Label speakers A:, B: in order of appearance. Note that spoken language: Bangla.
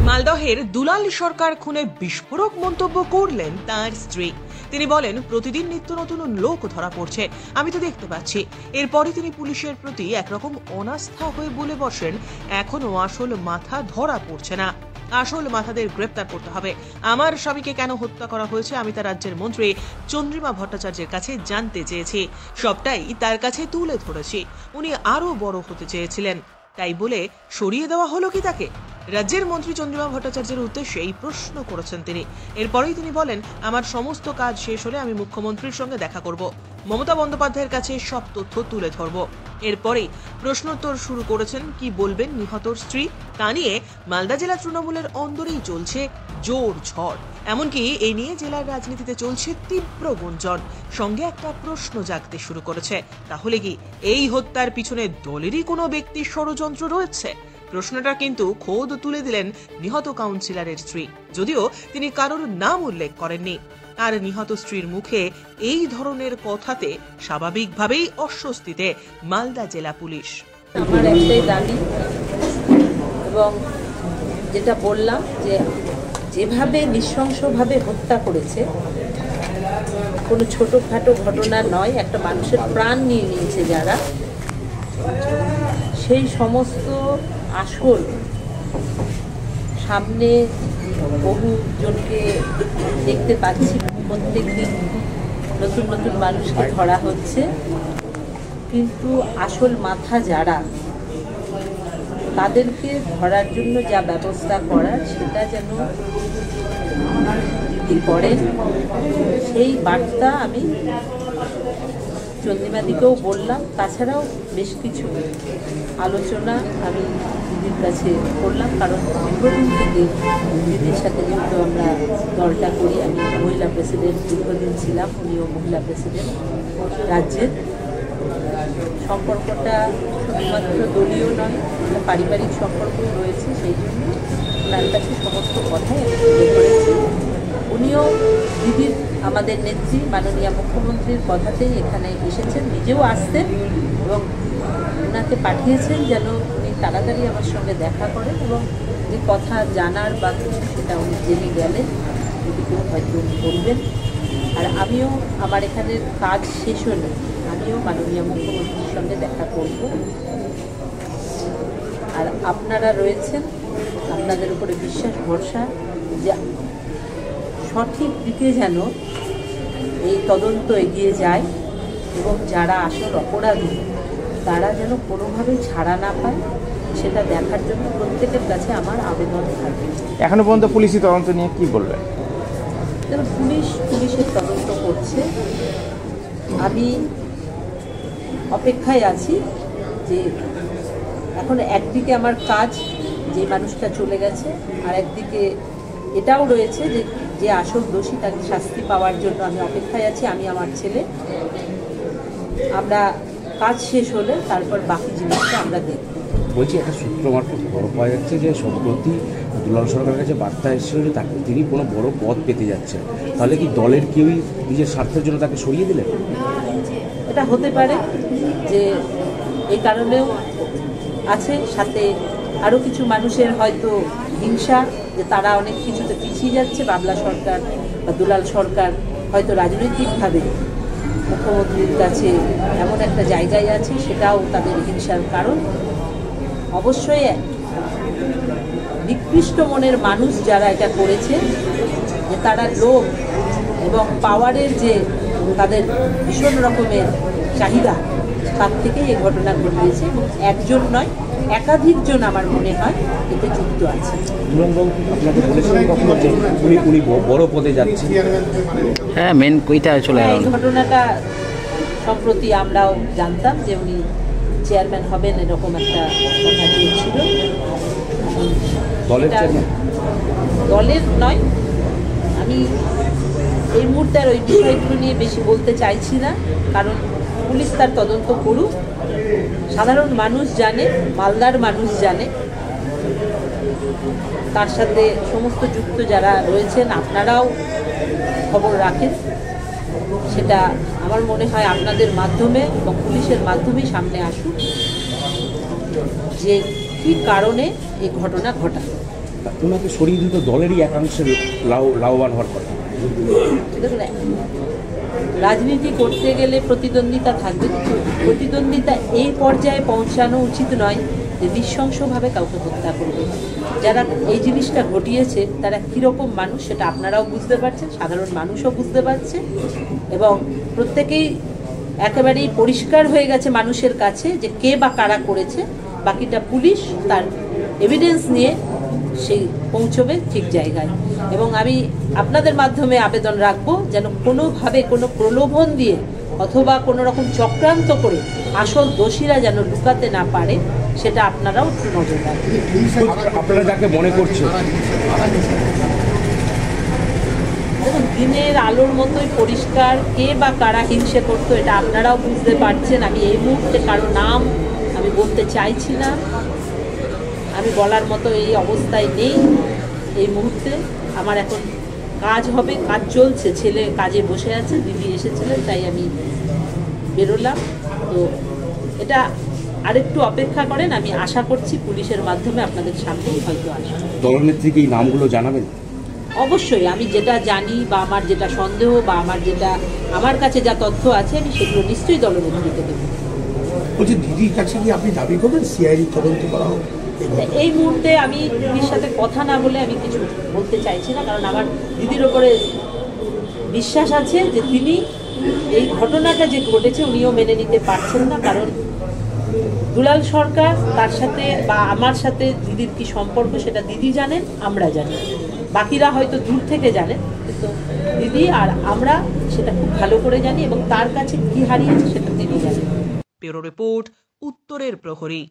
A: মালদহের দুলাল সরকার খুনে বিস্ফোরক মন্তব্য করলেন তার স্ত্রী। তিনি বলেন, প্রতিদিন নিত্য নতুন লোক ধরা পড়ছে, আমি তো দেখতে পাচ্ছি। এরপরে তিনি পুলিশের প্রতি একরকম অনাস্থা হয়ে বলে বসেন, এখনো আসল মাথা ধরা পড়ছে না, আসল মাথাদের গ্রেপ্তার করতে হবে। আমার স্বামীকে কেন হত্যা করা হয়েছে আমি তা রাজ্যের মন্ত্রী চন্দ্রিমা ভট্টাচার্যের কাছে জানতে চেয়েছি, সবটাই তার কাছে তুলে ধরেছি। উনি আরো বড় হতে চেয়েছিলেন, তাই বলে সরিয়ে দেওয়া হলো কি তাকে? রাজ্যের মন্ত্রী চন্দ্রিমা ভট্টাচার্যের উদ্দেশ্যে এই প্রশ্ন করেছেন তিনি। এরপরেই তিনি বলেন, আমার সমস্ত কাজ শেষ হলে আমি মুখ্যমন্ত্রীর সঙ্গে দেখা করব, মমতা বন্দ্যোপাধ্যায়ের কাছে সব তথ্য তুলে ধরব। এরপরেই প্রশ্নোত্তর শুরু করেছেন, কি বলবেন নিহতর স্ত্রী। তা নিয়ে মালদা জেলা তৃণমূলের অন্দরেই চলছে জোর ঝড়। এমনকি এ নিয়ে জেলার রাজনীতিতে চলছে তীব্র গুঞ্জন। সঙ্গে একটা প্রশ্ন জাগতে শুরু করেছে, তাহলে কি এই হত্যার পিছনে দলেরই কোনো ব্যক্তির ষড়যন্ত্র রয়েছে? প্রশ্নটা কিন্তু খোদ তুলে দিলেন নিহত কাউন্সিলরের স্ত্রী, যদিও তিনি কারোর নাম উল্লেখ করেননি। আর নিহত স্ত্রীর মুখে এই ধরনের কথাতে স্বাভাবিকভাবেই অস্বস্তিতে মালদা জেলা পুলিশ।
B: আমার একটাই দাবি, এবং যেটা বললাম যে যেভাবে নৃশংসভাবে হত্যা করেছে, কোনো ছোটোখাটো ঘটনা নয়, একটা মানুষের প্রাণ নিয়ে নিয়েছে যারা, সেই সমস্ত আসল সামনে বহুজনকে দেখতে পাচ্ছি, প্রত্যেকদিন নতুন নতুন মানুষকে ধরা হচ্ছে, কিন্তু আসল মাথা যারা, তাদেরকে ধরার জন্য যা ব্যবস্থা করার সেটা যেন দিদি করেন, সেই বার্তা আমি চন্দ্রিমাদিকেও বললাম। তাছাড়াও বেশ কিছু আলোচনা আমি দিদির কাছে করলাম, কারণ দীর্ঘদিন থেকে দিদির সাথে যেহেতু আমরা দলটা করি, আমি মহিলা প্রেসিডেন্ট দীর্ঘদিন ছিলাম, উনিও মহিলা প্রেসিডেন্ট রাজ্যের। সম্পর্কটা শুধুমাত্র দলীয় নয়, একটা পারিবারিক সম্পর্কও রয়েছে, সেই জন্য ওনার কাছে সমস্ত কথাই আমি তুলে ধরেছি। উনিও দিদির, আমাদের নেত্রী মাননীয় মুখ্যমন্ত্রীর কথাতেই এখানে এসেছেন, নিজেও আসতেন এবং ওনাকে পাঠিয়েছেন যেন উনি তাড়াতাড়ি আমার সঙ্গে দেখা করেন এবং যে কথা জানার বা সেটা উনি জেনে গেলেন, দিদিকেও হয়তো বলবেন। আর আমিও আমার এখানের কাজ শেষ হলে আমিও মাননীয় মুখ্যমন্ত্রীর সঙ্গে দেখা করব। আর আপনারা রয়েছেন, আপনাদের উপরে বিশ্বাস ভরসা যে সঠিক দিকে যেন এই তদন্ত এগিয়ে যায় এবং যারা আসল অপরাধী তারা যেন কোনোভাবেই ছাড়া না পায়, সেটা দেখার জন্য প্রত্যেকের কাছে আমার আবেদন থাকবে।
C: এখনো পর্যন্ত পুলিশি তদন্ত নিয়ে কি বলবেন?
B: পুলিশের তদন্ত করছে, আমি অপেক্ষায় আছি যে এখন একদিকে আমার কাজ, যে মানুষটা চলে গেছে, আর একদিকে এটাও রয়েছে যে যে আসল দোষী তাকে শাস্তি পাওয়ার জন্য আমি অপেক্ষায় আছি, আমি আমার ছেলে। আমরা কাজ শেষ হলে তারপর বাকি জিনিসটা আমরা দেখব।
D: বলছি, একটা সূত্র মারফত খবর পাওয়া যাচ্ছে যে সম্প্রতি দুলাল সরকারের কাছে বার্তা এসেছিল যে তাকে তিনি কোনো বড় পদ পেতে যাচ্ছেন, তাহলে কি দলের কেউই নিজের স্বার্থের জন্য তাকে সরিয়ে দিলেন?
B: এটা হতে পারে যে এই কারণেও আছে, সাথে আরও কিছু মানুষের হয়তো হিংসা, যে তারা অনেক কিছুতে পিছিয়ে যাচ্ছে। বাবলা সরকার বা দুলাল সরকার হয়তো রাজনৈতিকভাবে মুখ্যমন্ত্রীর কাছে এমন একটা জায়গায় আছে, সেটাও তাদের হিংসার কারণ। অবশ্যই নিকৃষ্ট মনের মানুষ যারা এটা করেছে, যে তারা লোভ এবং পাওয়ারের যে তাদের ভীষণ রকমের চাহিদা, তার থেকেই এই ঘটনা ঘটিয়েছে এবং একজন নয়, একাধিকজন আমার মনে হয় এতে যুক্ত আছে।
D: আপনাকে বলেছিলেন কখনো যে উনি বড় পদে যাচ্ছেন?
C: হ্যাঁ, মেন কইটা চলে গেল।
B: এই ঘটনাটা সম্প্রতি আমরাও জানতাম যে উনি চেয়ারম্যান হবেন, এরকম একটা কথা চলছিল। দলের নয়, আমি এই মুহূর্তে আর ওই বিষয়গুলো নিয়ে বেশি বলতে চাইছি না, কারণ পুলিশ তার তদন্ত করুক। সাধারণ মানুষ জানে, মালদার মানুষ জানে, তার সাথে সমস্ত যুক্ত যারা রয়েছেন আপনারাও খবর রাখেন। সেটা আমার মনে হয় আপনাদের মাধ্যমে এবং পুলিশের মাধ্যমেই সামনে আসুক যে কী কারণে এই ঘটনা ঘটায়।
D: তা ওনাকে সরিয়ে দিত দলেরই একাংশের লাভবান হওয়ার কথা।
B: দেখুন, রাজনীতি করতে গেলে প্রতিদ্বন্দ্বিতা থাকবে। প্রতিদ্বন্দ্বিতা এই পর্যায়ে পৌঁছানো উচিত নয় যে নৃশংসভাবে কাউকে হত্যা করবে। যারা এই জিনিসটা ঘটিয়েছে তারা কীরকম মানুষ সেটা আপনারাও বুঝতে পারছেন, সাধারণ মানুষও বুঝতে পারছে, এবং প্রত্যেকেই একেবারেই পরিষ্কার হয়ে গেছে মানুষের কাছে যে কে বা কারা করেছে। বাকিটা পুলিশ তার এভিডেন্স নিয়ে সেই পৌঁছবে ঠিক জায়গায়। এবং আমি আপনাদের মাধ্যমে আবেদন রাখবো যেন কোনোভাবে কোনো প্রলোভন দিয়ে অথবা কোনো রকম চক্রান্ত করে আসল দোষীরা যেন লুকাতে না পারে, সেটা আপনারাও একটু নজর রাখবেন।
D: আপনারা যাকে মনে করছেন,
B: দেখুন, দিনের আলোর মতোই পরিষ্কার কে বা কারা হিংসে করতো এটা আপনারাও বুঝতে পারছেন। আমি এই মুহূর্তে কারো নাম আমি বলতে চাইছি না, আমি বলার মতো এই অবস্থায় নেই এই মুহূর্তে। আমার এখন কাজ হবে, কাজ চলছে, ছেলে কাজে বসে আছে, দিদি এসেছিলেন তাই আমি বেরোলাম। তো এটা আরেকটু অপেক্ষা করেন, আমি আশা করছি পুলিশের মাধ্যমে আপনাদের সামনেই হয়তো আসবে।
D: দলনেত্রীকে এই নামগুলো জানাবেন?
B: অবশ্যই আমি যেটা জানি বা আমার যেটা সন্দেহ বা আমার কাছে যা তথ্য আছে আমি সেগুলো নিশ্চয়ই দলনেত্রীকে দেবো।
E: বলছি, দিদির কাছে কি আপনি দাবি করবেন সিআইডি তদন্ত করা হোক?
B: এই মুহূর্তে আমি দিদির সাথে কথা না বলে আমি কিছু বলতে চাইছি না, কারণ আমার দিদির ওপরে বিশ্বাস আছে যে তিনি এই ঘটনাটা যে ঘটেছে উনিও মেনে নিতে পারছেন না। কারণ দুলাল সরকার তার সাথে বা আমার সাথে দিদির কি সম্পর্ক সেটা দিদি জানেন, আমরা জানি, বাকিরা হয়তো দূর থেকে জানেন, কিন্তু দিদি আর আমরা সেটা খুব ভালো করে জানি, এবং তার কাছে কি হারিয়েছে সেটা দিদি জানেন।
A: ব্যুরো রিপোর্ট, উত্তরের প্রহরী।